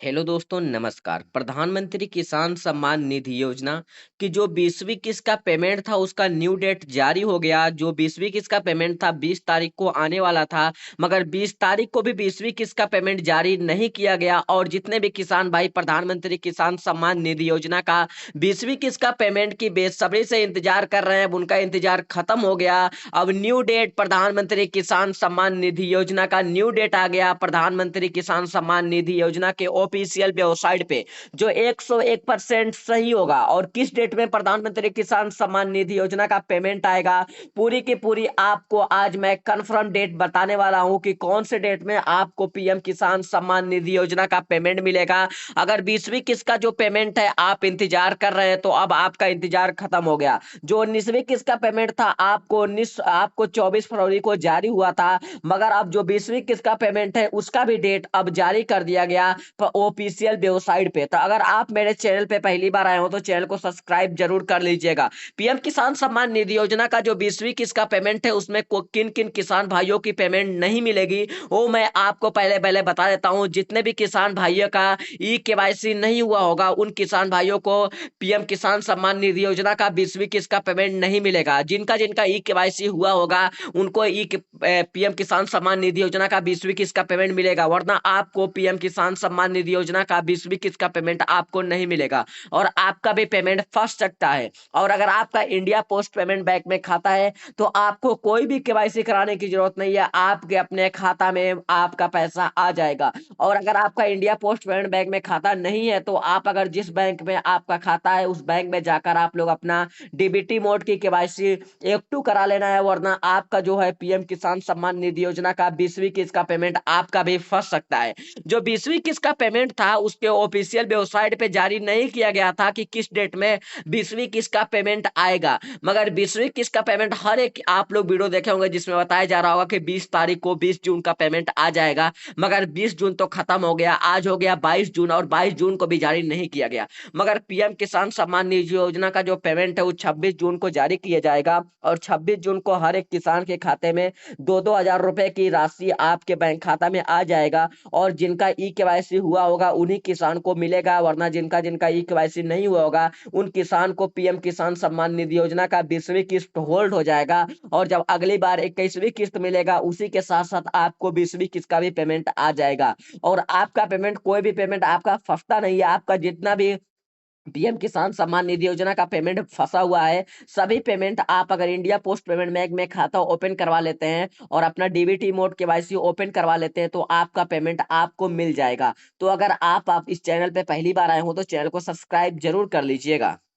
Hello दोस्तों, नमस्कार। प्रधानमंत्री किसान सम्मान निधि योजना की जो 20वीं किस्त का पेमेंट था उसका न्यू डेट जारी हो गया। जो 20वीं किस्त का पेमेंट था 20 तारीख को आने वाला था, मगर 20 तारीख को भी 20वीं किस्त का पेमेंट जारी नहीं किया गया। और जितने भी किसान भाई प्रधानमंत्री किसान सम्मान निधि योजना का 20वीं किस्त का पेमेंट की बेसब्री से इंतजार कर रहे हैं, अब उनका इंतजार खत्म हो गया। अब न्यू डेट प्रधानमंत्री किसान सम्मान निधि योजना का न्यू डेट आ गया। प्रधानमंत्री किसान सम्मान निधि योजना के ऑफिशियल वेबसाइट पे जो 101% सही होगा। और किस डेट में प्रधानमंत्री किसान सम्मान निधि योजना का पेमेंट आएगा, पूरी की पूरी आपको आज मैं कंफर्म डेट बताने वाला हूं कि कौन से डेट में आपको पीएम किसान सम्मान निधि योजना का पेमेंट मिलेगा। अगर 20वीं किस्त का जो पेमेंट है आप इंतजार कर रहे हैं तो अब आपका इंतजार खत्म हो गया। जो 19वीं किस्त का पेमेंट था आपको 24 फरवरी को जारी हुआ था, मगर अब जो 20वीं किस्त का पेमेंट है उसका भी डेट अब जारी कर दिया गया ऑफिशियल वेबसाइट पे। तो अगर आप मेरे चैनल पे पहली बार आए हो तो चैनल को सब्सक्राइब जरूर कर लीजिएगा। पीएम किसान सम्मान निधि योजना का जो 20वीं किस्त का पेमेंट है उसमें किन किन किसान भाइयों की पेमेंट नहीं मिलेगी वो मैं आपको पहले पहले बता देता हूं। जितने भी किसान भाइयों का ई केवाईसी नहीं हुआ होगा उन किसान भाइयों को पीएम किसान सम्मान निधि योजना का 20वीं किस्त का पेमेंट नहीं मिलेगा। जिनका जिनका ई केवाईसी हुआ होगा उनको पीएम किसान सम्मान निधि योजना का 20वीं किस्त का पेमेंट मिलेगा, वरना आपको पीएम किसान सम्मान निधि योजना का 20वीं किस्त का पेमेंट आपको नहीं मिलेगा और आपका भी पेमेंट फंस सकता है। और अगर आपका इंडिया पोस्ट पेमेंट बैंक में खाता है तो आपको कोई भी केवाईसी कराने की जरूरत नहीं है, आपके अपने खाता में आपका पैसा आ जाएगा। और अगर आपका इंडिया पोस्ट पेमेंट बैंक में खाता नहीं है तो आप अगर जिस बैंक में आपका खाता है उस बैंक में जाकर आप लोग अपना डीबीटी मोड की केवाईसी एक्टिव करा लेना है, वरना आपका जो है पीएम किसान सम्मान निधि योजना का 20वीं किस्त का पेमेंट आपका भी फंस सकता है। जो 20वीं किस्त का पेमेंट था उसके ऑफिशियल वेबसाइट पे जारी नहीं किया गया था कि किस डेट में 20वीं किस्त का पेमेंट आएगा, मगर 20वीं किस्त का पेमेंट हर एक आप लोग वीडियो देखे होंगे जिसमें बताया जा रहा होगा कि 20 तारीख को 20 जून का पेमेंट आ जाएगा। मगर 20 जून तो खत्म हो गया, आज हो गया 22 जून और 22 जून को भी जारी नहीं किया गया। मगर पीएम किसान सम्मान निधि योजना का जो पेमेंट है वो 26 जून को जारी किया जाएगा और 26 जून को हर एक किसान के खाते में 2-2 हजार रुपए की राशि आपके बैंक खाता में आ जाएगा। और जिनका ई केवाईसी हुआ होगा उन्हीं किसान को मिलेगा, वरना जिनका जिनका ई केवाईसी नहीं हुआ होगा उन किसान को पीएम किसान सम्मान निधि योजना का 20वीं किस्त होल्ड हो जाएगा। और जब अगली बार 21वीं किस्त मिलेगा उसी के साथ साथ आपको 20वीं किस्त का भी पेमेंट आ जाएगा। और आपका पेमेंट कोई भी पेमेंट आपका फंसता नहीं है, आपका जितना भी पीएम किसान सम्मान निधि योजना का पेमेंट फंसा हुआ है सभी पेमेंट आप अगर इंडिया पोस्ट पेमेंट बैंक में खाता ओपन करवा लेते हैं और अपना डीबीटी मोड केवाईसी ओपन करवा लेते हैं तो आपका पेमेंट आपको मिल जाएगा। तो अगर आप इस चैनल पे पहली बार आए हो तो चैनल को सब्सक्राइब जरूर कर लीजिएगा।